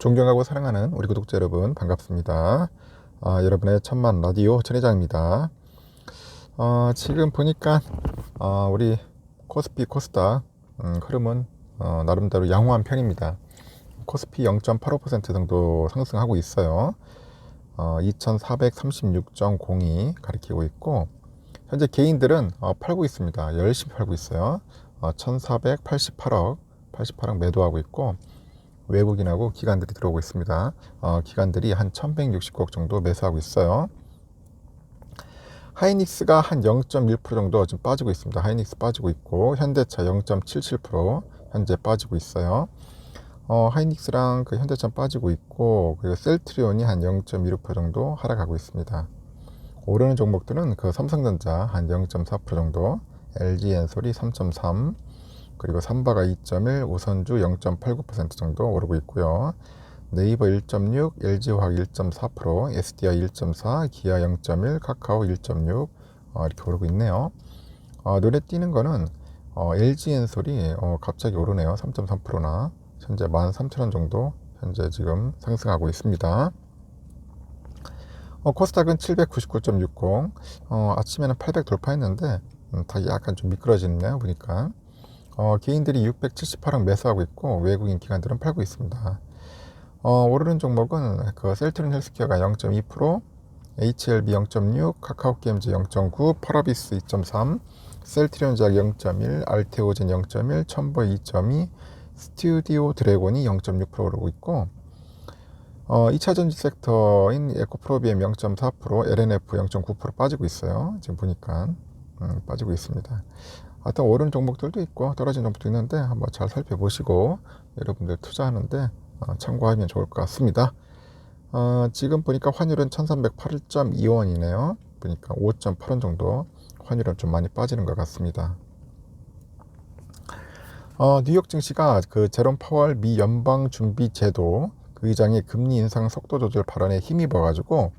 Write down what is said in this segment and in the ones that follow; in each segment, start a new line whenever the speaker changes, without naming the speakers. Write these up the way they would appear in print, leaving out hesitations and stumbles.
존경하고 사랑하는 우리 구독자 여러분 반갑습니다. 여러분의 천만 라디오 천회장입니다. 지금 보니까 우리 코스피 코스닥 흐름은 나름대로 양호한 편입니다. 코스피 0.85% 정도 상승하고 있어요. 2436.02 가리키고 있고, 현재 개인들은 팔고 있습니다. 열심히 팔고 있어요. 1488억 매도하고 있고, 외국인하고 기관들이 들어오고 있습니다. 기관들이 한 1160억 정도 매수하고 있어요. 하이닉스가 한 0.1% 정도 지금 빠지고 있습니다. 하이닉스 빠지고 있고, 현대차 0.77% 현재 빠지고 있어요. 하이닉스랑 그 현대차 빠지고 있고, 그리고 셀트리온이 한 0.16% 정도 하락하고 있습니다. 오르는 종목들은 그 삼성전자 한 0.4% 정도, LG엔솔이 3.3%, 그리고 삼바가 2.1, 우선주 0.89% 정도 오르고 있고요. 네이버 1.6, LG화학 1.4%, SDI 1.4, 기아 0.1, 카카오 1.6 이렇게 오르고 있네요. 눈에 띄는 거는 LG엔솔이 갑자기 오르네요. 3.3%나 현재 13,000원 정도 현재 지금 상승하고 있습니다. 코스닥은 799.60, 아침에는 800 돌파했는데 다 약간 좀 미끄러지네요 보니까. 개인들이 678억 매수하고 있고, 외국인 기관들은 팔고 있습니다. 오르는 종목은 그 셀트리온 헬스케어가 0.2%, HLB 0.6, 카카오게임즈 0.9, 펄어비스 2.3, 셀트리온 제약 0.1, 알테오젠 0.1, 첨보이 2.2, 스튜디오 드래곤이 0.6% 오르고 있고, 2차 전지 섹터인 에코프로비엠 0.4%, LNF 0.9% 빠지고 있어요. 지금 보니까 빠지고 있습니다. 하여튼 오른 종목들도 있고 떨어진 종목도 있는데 한번 잘 살펴보시고 여러분들 투자하는데 참고하면 좋을 것 같습니다. 지금 보니까 환율은 1308.25원이네요. 보니까 5.8원 정도 환율은 좀 많이 빠지는 것 같습니다. 뉴욕 증시가 그 제롬 파월 미 연방준비제도 그 의장의 금리 인상 속도 조절 발언에 힘입어 가지고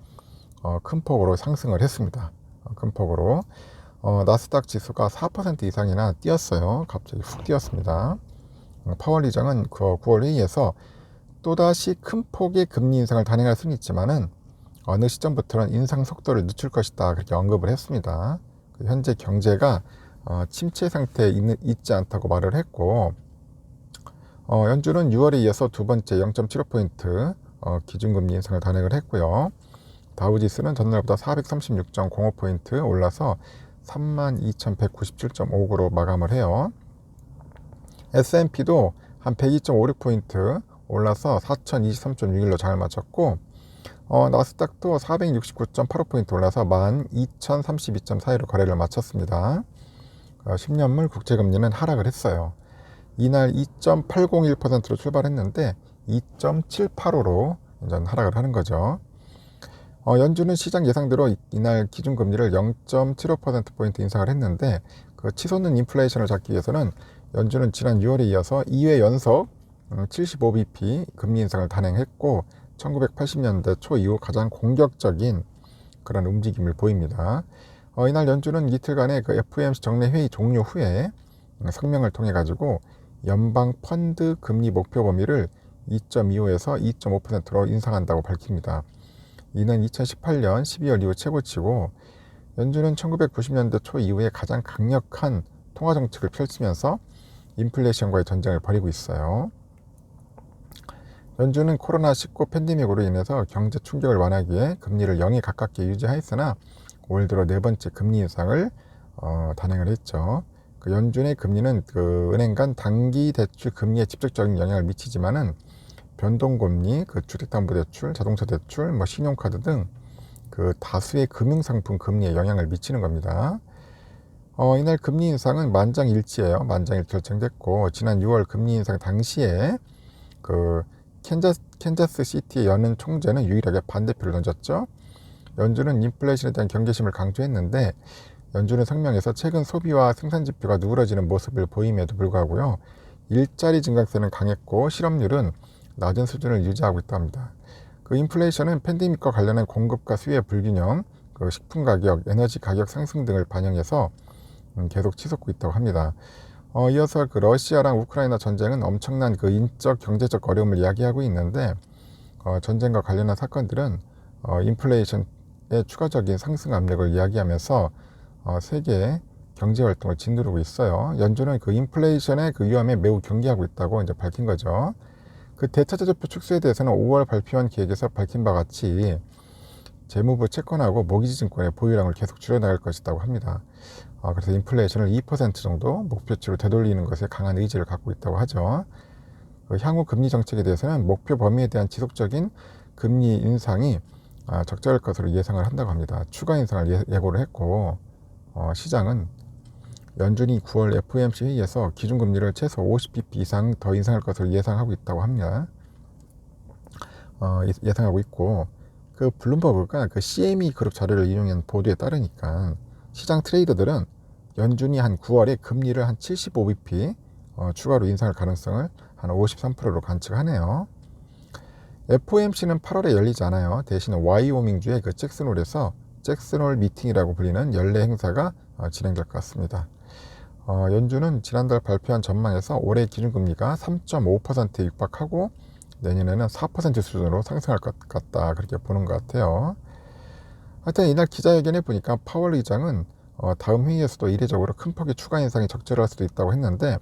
큰 폭으로 상승을 했습니다. 큰 폭으로 나스닥 지수가 4% 이상이나 뛰었어요. 갑자기 훅 뛰었습니다. 파월 의장은 그 9월 회의에서 또다시 큰 폭의 금리 인상을 단행할 수는 있지만은 어느 시점부터는 인상 속도를 늦출 것이다, 그렇게 언급을 했습니다. 현재 경제가 침체 상태에 있지 않다고 말을 했고, 연준은 6월에 이어서 두 번째 0.75포인트 기준금리 인상을 단행을 했고요. 다우지수는 전날보다 436.05포인트 올라서 32,197.59로 마감을 해요. S&P도 한 102.56포인트 올라서 4,023.61로 장을 마쳤고, 나스닥도 469.85포인트 올라서 12,032.42로 거래를 마쳤습니다. 10년물 국채금리는 하락을 했어요. 이날 2.801%로 출발했는데 2.785로 하락을 하는 거죠. 연준은 시장 예상대로 이날 기준금리를 0.75%포인트 인상을 했는데, 그 치솟는 인플레이션을 잡기 위해서는 연준은 지난 6월에 이어서 2회 연속 75bp 금리 인상을 단행했고, 1980년대 초 이후 가장 공격적인 그런 움직임을 보입니다. 이날 연준은 이틀간의 그 FOMC 정례 회의 종료 후에 성명을 통해 가지고 연방 펀드 금리 목표 범위를 2.25에서 2.5%로 인상한다고 밝힙니다. 이는 2018년 12월 이후 최고치고, 연준은 1990년대 초 이후에 가장 강력한 통화 정책을 펼치면서 인플레이션과의 전쟁을 벌이고 있어요. 연준은 코로나19 팬데믹으로 인해서 경제 충격을 완화하기 위해 금리를 0에 가깝게 유지하였으나 올 들어 네 번째 금리 인상을 단행을 했죠. 그 연준의 금리는 그 은행 간 단기 대출 금리에 직접적인 영향을 미치지만은 변동금리, 그 주택담보대출, 자동차대출, 신용카드 등 그 다수의 금융상품 금리에 영향을 미치는 겁니다. 이날 금리 인상은 만장일치예요. 만장일치 결정됐고, 지난 6월 금리 인상 당시에 그 캔자스 시티의 연은 총재는 유일하게 반대표를 던졌죠. 연준은 인플레이션에 대한 경계심을 강조했는데, 연준은 성명에서 최근 소비와 생산 지표가 누그러지는 모습을 보임에도 불구하고요, 일자리 증가세는 강했고 실업률은 낮은 수준을 유지하고 있다고 합니다. 그 인플레이션은 팬데믹과 관련한 공급과 수요의 불균형, 그 식품 가격, 에너지 가격 상승 등을 반영해서 계속 치솟고 있다고 합니다. 이어서 그 러시아랑 우크라이나 전쟁은 엄청난 그 인적 경제적 어려움을 이야기하고 있는데, 전쟁과 관련한 사건들은 인플레이션의 추가적인 상승 압력을 이야기하면서 세계 경제 활동을 짓누르고 있어요. 연준은 그 인플레이션의 그 위험에 매우 경계하고 있다고 이제 밝힌 거죠. 그 대차저지표 축소에 대해서는 5월 발표한 계획에서 밝힌 바 같이 재무부 채권하고 모기지증권의 보유량을 계속 줄여나갈 것이라고 합니다. 그래서 인플레이션을 2% 정도 목표치로 되돌리는 것에 강한 의지를 갖고 있다고 하죠. 향후 금리 정책에 대해서는 목표 범위에 대한 지속적인 금리 인상이 적절할 것으로 예상을 한다고 합니다. 추가 인상을 예고를 했고 시장은 연준이 9월 FOMC 회의에서 기준금리를 최소 50bp 이상 더 인상할 것으로 예상하고 있다고 합니다. 예상하고 있고 그 블룸버그가 그 CME 그룹 자료를 인용한 보도에 따르니까 시장 트레이더들은 연준이 한 9월에 금리를 한 75bp 추가로 인상할 가능성을 한 53%로 관측하네요. FOMC는 8월에 열리지 않아요. 대신 와이오밍주의 그 잭슨홀에서 잭슨홀 미팅이라고 불리는 연례 행사가 진행될 것 같습니다. 연준은 지난달 발표한 전망에서 올해 기준금리가 3.5%에 육박하고 내년에는 4% 수준으로 상승할 것 같다, 그렇게 보는 것 같아요. 하여튼 이날 기자회견에 보니까 파월 의장은 다음 회의에서도 이례적으로 큰 폭의 추가 인상이 적절할 수도 있다고 했는데,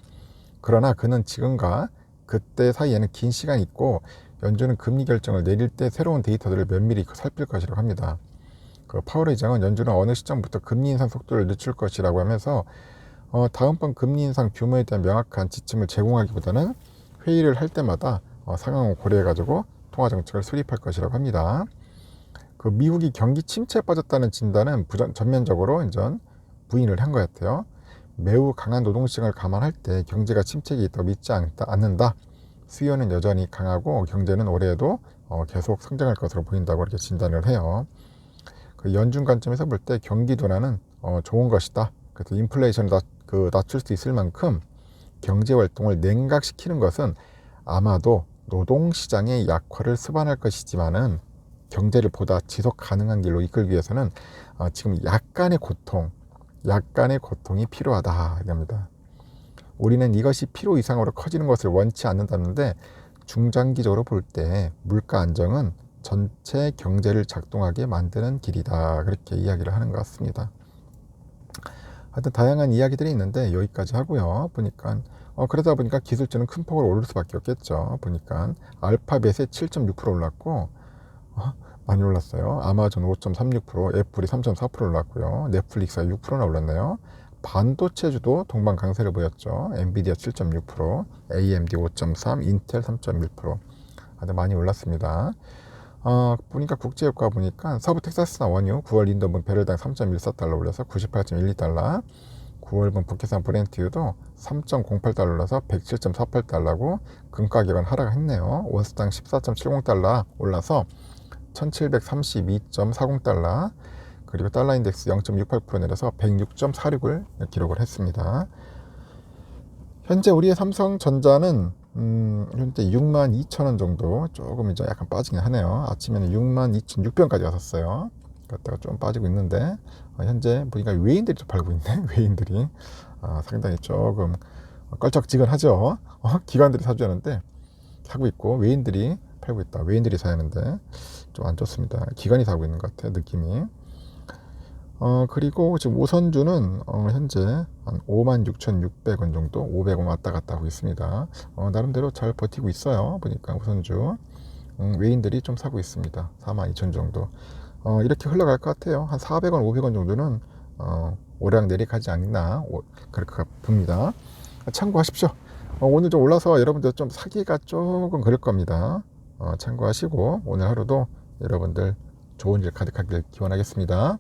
그러나 그는 지금과 그때 사이에는 긴 시간이 있고 연준은 금리 결정을 내릴 때 새로운 데이터들을 면밀히 살필 것이라고 합니다. 그 파월 의장은 연준은 어느 시점부터 금리 인상 속도를 늦출 것이라고 하면서 다음번 금리 인상 규모에 대한 명확한 지침을 제공하기보다는 회의를 할 때마다 상황을 고려해가지고 통화정책을 수립할 것이라고 합니다. 그 미국이 경기 침체에 빠졌다는 진단은 전면적으로 부인을 한 것 같아요. 매우 강한 노동시장을 감안할 때 경제가 침체기에 있다고 믿지 않는다. 수요는 여전히 강하고 경제는 올해에도 계속 성장할 것으로 보인다고 이렇게 진단을 해요. 그 연준 관점에서 볼 때 경기 둔화는 좋은 것이다. 그래서 인플레이션을 낮출 수 있을 만큼 경제 활동을 냉각시키는 것은 아마도 노동시장의 약화를 수반할 것이지만은 경제를 보다 지속 가능한 길로 이끌기 위해서는 지금 약간의 고통이 필요하다 이겁니다. 우리는 이것이 필요 이상으로 커지는 것을 원치 않는다는데 중장기적으로 볼 때 물가 안정은 전체 경제를 작동하게 만드는 길이다, 그렇게 이야기를 하는 것 같습니다. 하여튼 다양한 이야기들이 있는데 여기까지 하고요. 보니까 그러다 보니까 기술주는 큰 폭으로 오를 수밖에 없겠죠. 보니까 알파벳에 7.6% 올랐고 많이 올랐어요. 아마존 5.36%, 애플이 3.4% 올랐고요. 넷플릭스가 6%나 올랐네요. 반도체주도 동반 강세를 보였죠. 엔비디아 7.6%, AMD 5.3%, 인텔 3.1%. 아주 많이 올랐습니다. 보니까 국제유가 보니까 서부 텍사스나 원유 9월 인도분 배럴당 3.14달러 올려서 98.12달러, 9월분 북해산 브렌트유도 3.08달러 올라서 107.48달러고, 금가격은 하락했네요. 온스당 14.70달러 올라서 1732.40달러, 그리고 달러 인덱스 0.68% 내려서 106.46을 기록을 했습니다. 현재 우리의 삼성전자는 현재 62,000원 정도, 조금 이제 약간 빠지긴 하네요. 아침에는 62,600원까지 갔었어요. 그랬다가 좀 빠지고 있는데 현재 보니까 외인들이 좀 팔고 있네. 외인들이 상당히 조금 껄쩍지근하죠. 기관들이 사주는데 사고 있고 외인들이 팔고 있다. 외인들이 사야 하는데 좀 안 좋습니다. 기관이 사고 있는 것 같아요, 느낌이. 그리고 지금 우선주는 현재 한 56,600원 정도, 500원 왔다 갔다 하고 있습니다. 나름대로 잘 버티고 있어요. 보니까 우선주 외인들이 좀 사고 있습니다. 42,000 정도. 이렇게 흘러갈 것 같아요. 한 400원, 500원 정도는 오락 내리가지 않나 그렇게 봅니다. 참고하십시오. 오늘 좀 올라서 여러분들 좀 사기가 조금 그럴 겁니다. 참고하시고 오늘 하루도 여러분들 좋은 일 가득하길 기원하겠습니다.